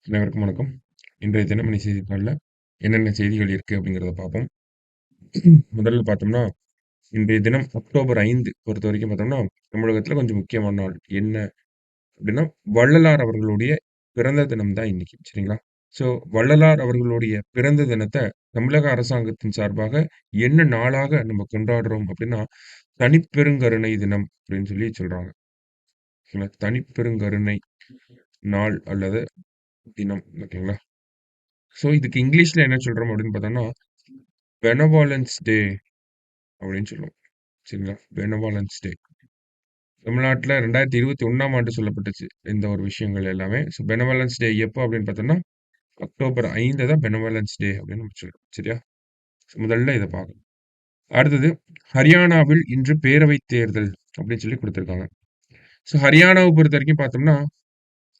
அனைவருக்கும் வணக்கம். இன்றைய தினமணி செய்தித்தாள்ல என்னென்ன செய்திகள் இருக்கு அப்படிங்கிறத பார்ப்போம். முதல்ல பார்த்தோம்னா, இன்றைய தினம் அக்டோபர் 5 பொறுத்தவரைக்கும் பார்த்தோம்னா, தமிழகத்துல கொஞ்சம் முக்கியமான நாள். என்ன அப்படின்னா, வள்ளலார் அவர்களுடைய பிறந்த தினம் தான் இன்னைக்கு. சரிங்களா? ஸோ வள்ளலார் அவர்களுடைய பிறந்த தினத்த தமிழக அரசாங்கத்தின் சார்பாக என்ன நாளாக நம்ம கொண்டாடுறோம் அப்படின்னா, தனிப்பெருங்கருணை தினம் அப்படின்னு சொல்லி சொல்றாங்க. ஓகேங்களா? தனிப்பெருங்கருணை நாள் அல்லது தினம். ஓகேங்களா? ஸோ இதுக்கு இங்கிலீஷ்ல என்ன சொல்றோம் அப்படின்னு பார்த்தோம்னா, பெனவாலன்ஸ் டே அப்படின்னு சொல்லுவோம். சரிங்களா? பெனவாலன்ஸ் டே. தமிழ்நாட்டுல 2021ஆம் ஆண்டு சொல்லப்பட்டுச்சு. இந்த ஒரு விஷயங்கள் எல்லாமே. ஸோ பெனவாலன்ஸ் டே எப்போ அப்படின்னு பார்த்தோம்னா, அக்டோபர் 5 தான் பெனவாலன்ஸ் டே அப்படின்னு நம்ம சொல்றோம். சரியா? முதல்ல இத பார்க்கணும். அடுத்தது, ஹரியானாவில் இன்று பேரவைத் தேர்தல் அப்படின்னு சொல்லி குடுத்திருக்காங்க. ஸோ ஹரியானாவ பொறுத்தவரைக்கும் பார்த்தோம்னா,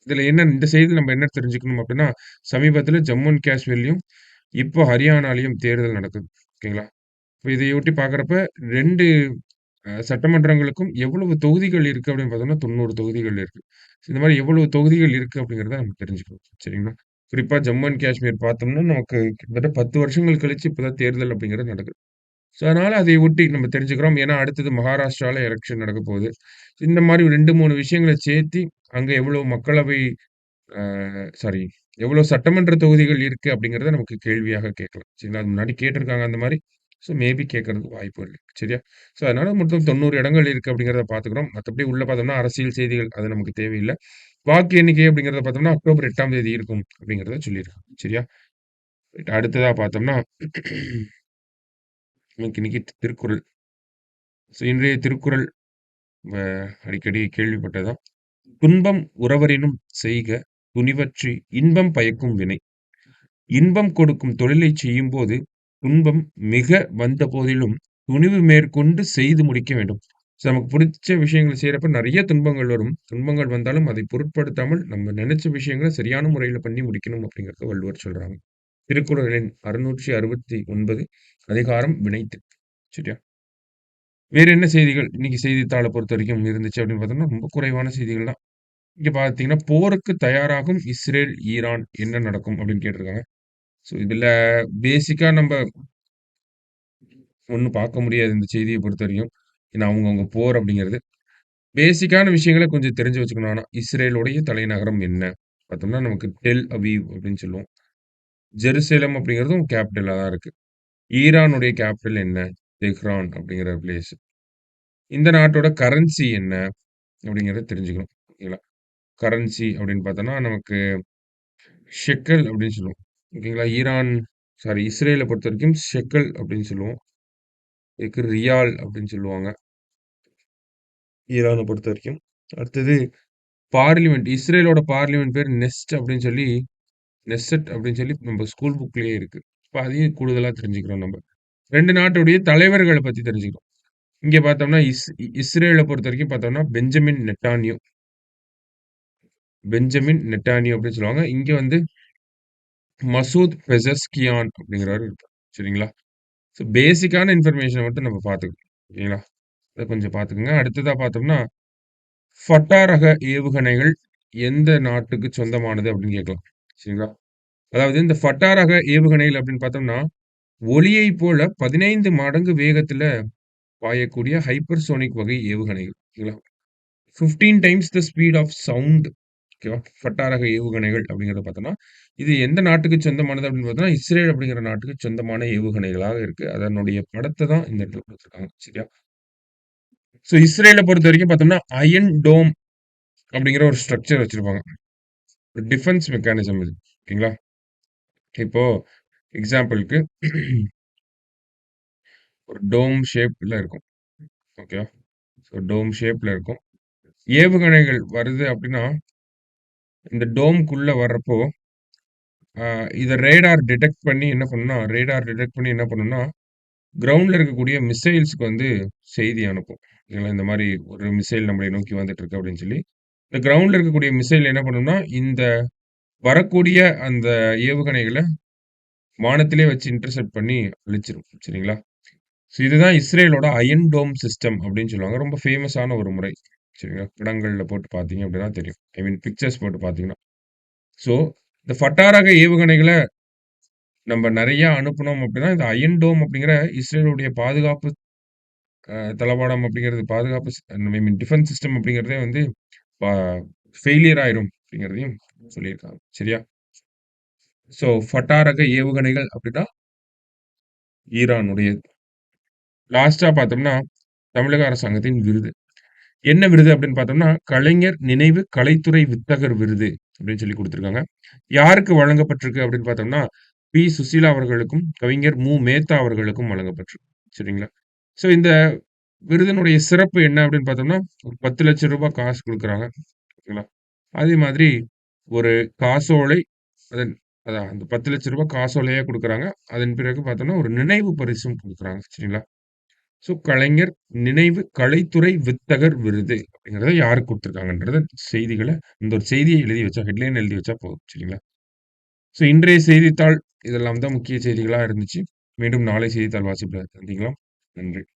இதுல என்ன இந்த செய்தியில நம்ம என்ன தெரிஞ்சுக்கணும் அப்படின்னா, சமீபத்தில ஜம்மு அண்ட் காஷ்மீர்லயும், இப்போ ஹரியானாலயும் தேர்தல் நடக்குது. ஓகேங்களா? இப்ப இதையொட்டி பார்க்குறப்ப 2 சட்டமன்றங்களுக்கும் எவ்வளவு தொகுதிகள் இருக்கு அப்படின்னு பார்த்தோம்னா, 90 தொகுதிகள் இருக்கு. இந்த மாரி எவ்வளவு தொகுதிகள் இருக்கு அப்படிங்கிறத நம்ம தெரிஞ்சுக்கணும். சரிங்களா? குறிப்பா ஜம்மு அண்ட் காஷ்மீர் பார்த்தோம்னா, நமக்கு கிட்டத்தட்ட 10 வருஷங்கள் கழிச்சு இப்ப தான் தேர்தல் அப்படிங்கிறது நடக்குது. ஸோ, அதனால அதை ஒட்டி நம்ம தெரிஞ்சுக்கிறோம். ஏன்னா, அடுத்தது மகாராஷ்டிரால எலக்ஷன் நடக்கப் போகுது. இந்த மாரி 2, 3 விஷயங்கள சேர்த்தி, அங்க எவ்வளவு மக்களவை அ சாரி எவ்வளோ சட்டமன்ற தொகுதிகள் இருக்கு அப்படிங்கிறத நமக்கு கேள்வியாக கேட்கலாம். சரிங்களா? அது முன்னாடி கேட்டிருக்காங்க அந்த மாரி. ஸோ, மேபி கேட்கறதுக்கு வாய்ப்பு இருக்கு. சரியா? ஸோ, அதனால மொத்தம் 90 இடங்கள் இருக்கு அப்படிங்கிறத பார்த்துக்கிறோம். மத்தபடி உள்ள பார்த்தோம்னா அரசியல் செய்திகள் அது நமக்கு தேவையில்ல. வாக்கு எண்ணிக்கை அப்படிங்கிறத பார்த்தோம்னா, அக்டோபர் 8ஆம் தேதி இருக்கும் அப்படிங்கிறத சொல்லியிருக்காங்க. சரியா? ரைட். அடுத்ததா பார்த்தோம்னா, நமக்கு இன்னைக்கு திருக்குறள். ஸோ, இன்றைய திருக்குறள் வ அடிக்கடி கேள்விப்பட்டது தான். "துன்பம் உறவரினும் செய்க துணிவற்றி இன்பம் பயக்கும் வினை." இன்பம் கொடுக்கும் தொழிலைச் செய்யும்போது, துன்பம் மிக வந்த போதிலும், துணிவு மேற்கொண்டு செய்து முடிக்க வேண்டும். ஸோ நமக்கு புடிச்ச விஷயங்கள செய்றப்ப நெறைய துன்பங்கள் வரும். துன்பங்கள் வந்தாலும் அதை பொருட்படுத்தாமல், நம்ம நெனச்ச விஷயங்கள சரியான முறையில பண்ணி முடிக்கணும் அப்படிங்கிறத வள்ளுவர் சொல்றாங்க. திருக்குறள் எண் 669 அதிகாரம் வினைத்து. சரியா? வேற என்ன செய்திகள் இன்னைக்கு செய்தித்தாள பொறுத்தவரைக்கும் இருந்துச்சு அப்படின்னு பார்த்தோம்னா, ரொம்ப குறைவான செய்திகள் தான். இங்க பார்த்தீங்கன்னா, "போருக்கு தயாராகும் இஸ்ரேல், ஈரான் என்ன நடக்கும்?" அப்படின்னு கேட்டிருக்காங்க. ஸோ இதுல பேசிக்கா நம்ப ஒண்ணும் பார்க்க முடியாது இந்த செய்திய பொறுத்தவரைக்கும். ஏன்னா அவங்கவங்க போர் அப்படிங்கிறது. பேசிக்கான விஷயங்கள கொஞ்சம் தெரிஞ்சு வச்சுக்கணும் ஆனா. இஸ்ரேலுடைய தலைநகரம் என்ன? பார்த்தோம்னா நமக்கு டெல் அவீவ் அப்படின்னு சொல்லுவோம். ஜெருசலேம் அப்படிங்கிறதும் கேப்பிட்டலா தான் இருக்கு. ஈரானுடைய கேப்பிட்டல் என்ன? தெஹ்ரான் அப்படிங்கிற பிளேஸ். இந்த நாட்டோட கரன்சி என்ன? அப்படிங்கிறத தெரிஞ்சுக்கணும். ஓகேங்களா? கரன்சி அப்படின்னு பார்த்தோம்னா, நமக்கு ஷெக்கல் அப்படின்னு சொல்லுவோம். ஓகேங்களா? இஸ்ரேல பொறுத்தவரைக்கும் ஷெக்கல் அப்படின்னு சொல்லுவோம். இதுக்கு ரியால் அப்படின்னு சொல்லுவாங்க. ஈரான பொறுத்தவரைக்கும். அடுத்தது பார்லிமென்ட். இஸ்ரேலோட பார்லிமென்ட் பேர் நெஸ்ஸட் அப்படின்னு சொல்லி நம்ம ஸ்கூல் புக்லயே இருக்கு. இப்ப அதையும் கூடுதலா தெரிஞ்சுக்கிறோம் நம்ப. 2 நாட்டுடைய தலைவர்கள பத்தி தெரிஞ்சுக்கிறோம். இங்க பார்த்தோம்னா, இஸ்ரேல பொறுத்தவரைக்கும் பார்த்தோம்னா, பெஞ்சமின் நெட்டானியு அப்படின்னு சொல்லுவாங்க. இங்க வந்து மசூத் பெசஸ்கியான் அப்படிங்கிறவரு இருப்பார். சரிங்களா? ஸோ பேசிக்கான இன்ஃபர்மேஷன மட்டும் நம்ம பார்த்துக்கணும். ஓகேங்களா? அத கொஞ்சம் பார்த்துக்கங்க. அடுத்ததா பார்த்தோம்னா, ஃபட்டா ரக ஏவுகணைகள் எந்த நாட்டுக்கு சொந்தமானது அப்படின்னு கேட்கலாம். சரிங்களா? அதாவது இந்த ஃபட்டா ரக ஏவுகணைகள் அப்படின்னு பார்த்தோம்னா, ஒலியைப் போல 15 மடங்கு வேகத்தில பாயக்கூடிய ஹைப்பர்சோனிக் வகை ஏவுகணைகள். ஓகேங்களா? 15 times the speed of sound. ஓகேவா? ஃபட்டா ரக ஏவுகணைகள் அப்படிங்கிறத பார்த்தோம்னா, இது எந்த நாட்டுக்கு சொந்தமானது அப்படின்னு பார்த்தோம்னா, இஸ்ரேல் அப்படிங்கிற நாட்டுக்கு சொந்தமான ஏவுகணைகளாக இருக்கு. அதனுடைய படத்த தான் இந்த இடத்துல குடுத்துருக்காங்க. சரியா? ஸோ இஸ்ரேல பொறுத்தவரைக்கும் பார்த்தோம்னா, அயர்ன் டோம் அப்படிங்கிற ஒரு ஸ்ட்ரக்சர் வச்சிருப்பாங்க. டிஃபென்ஸ் மெக்கானிசம் இது. ஓகேங்களா? இப்போ எக்ஸாம்பிள்க்கு ஒரு டோம் ஷேப்ல இருக்கும். ஓகேவா? ஸோ டோம் ஷேப்ல இருக்கும். ஏவுகணைகள் வருது அப்டின்னா, இந்த டோம்க்குள்ள வர்றப்போ, அ இத ரேடார் டிடெக்ட் பண்ணி என்ன பண்ணும்னா, கிரவுண்ட்ல இருக்கக்கூடிய மிசைல்ஸ்க்கு வந்து செய்தி அனுப்பும். ஓகேங்களா? இந்த மாரி ஒரு மிசைல் நம்மளை நோக்கி வந்துட்டுருக்கு அப்டின்னு சொல்லி. இந்த கிரவுண்ட்ல இருக்கக்கூடிய மிசைல் என்ன பண்ணும்னா, இந்த வரக்கூடிய அந்த ஏவுகணைகள வானத்திலே வச்சு இன்டர்செப்ட் பண்ணி அழிச்சிரும். சரிங்களா? ஸோ இதுதான் இஸ்ரேலோட அயர்ன் டோம் சிஸ்டம் அப்படின்னு சொல்லுவாங்க. ரொம்ப ஃபேமஸான ஒரு முறை. சரிங்களா? படங்கள்ல போட்டு பார்த்தீங்க அப்படின்னா தெரியும். ஐ மீன் பிக்சர்ஸ் போட்டு பார்த்தீங்கன்னா. ஸோ இந்த ஃபட்டா ரக ஏவுகணைகள நம்ம நெறைய அனுப்புனோம் அப்படின்னா, இந்த அயர்ன் டோம் அப்படிங்கிற இஸ்ரேலுடைய பாதுகாப்பு தளவாடம் அப்படிங்கிறது பாதுகாப்பு ஐ மீன் டிஃபென்ஸ் சிஸ்டம் அப்படிங்கிறதே வந்து ப ஃபெயிலியர் ஆயிரும் அப்படிங்கிறதையும் சொல்லியிருக்காங்க. சரியா? ஸோ ஃபட்டா ரக ஏவுகணைகள் அப்படின்னா ஈரானுடையது. லாஸ்ட்டா பார்த்தோம்னா, தமிழக அரசாங்கத்தின் விருது. என்ன விருது அப்படின்னு பார்த்தோம்னா, கலைஞர் நினைவு கலைத்துறை வித்தகர் விருது அப்படின்னு சொல்லி குடுத்துருக்காங்க. யாருக்கு வழங்கப்பட்டிருக்கு அப்படின்னு பார்த்தோம்னா, பி. சுசீலா அவர்களுக்கும், கவிஞர் மு. மேத்தா அவர்களுக்கும் வழங்கப்பட்டிருக்கு. சரிங்களா? ஸோ இந்த விருதினுடைய சிறப்பு என்ன அப்படின்னு பார்த்தோம்னா, ஒரு ரூ. 10,00,000 காசு குடுக்குறாங்க. ஓகேங்களா? அதே மாதிரி ஒரு காசோலை அதன் அதான் அந்த ரூ. 10,00,000 காசோலையா குடுக்குறாங்க. அதன் பிறகு பார்த்தோம்னா, ஒரு நினைவு பரிசும் குடுக்குறாங்க. சரிங்களா? ஸோ கலைஞர் நினைவு கலைத்துறை வித்தகர் விருது அப்படிங்கிறத யாருக்கு குடுத்துருக்காங்கன்றத செய்திகள இந்த ஒரு செய்திய எழுதி வச்சா ஹெட்லைன் எழுதி வச்சா போதும். சரிங்களா? ஸோ இன்றைய செய்தித்தாள் இதெல்லாம் தான் முக்கிய செய்திகளா இருந்துச்சு. மீண்டும் நாளை செய்தித்தாள் வாசிப்புல சந்திக்கலாம். நன்றி.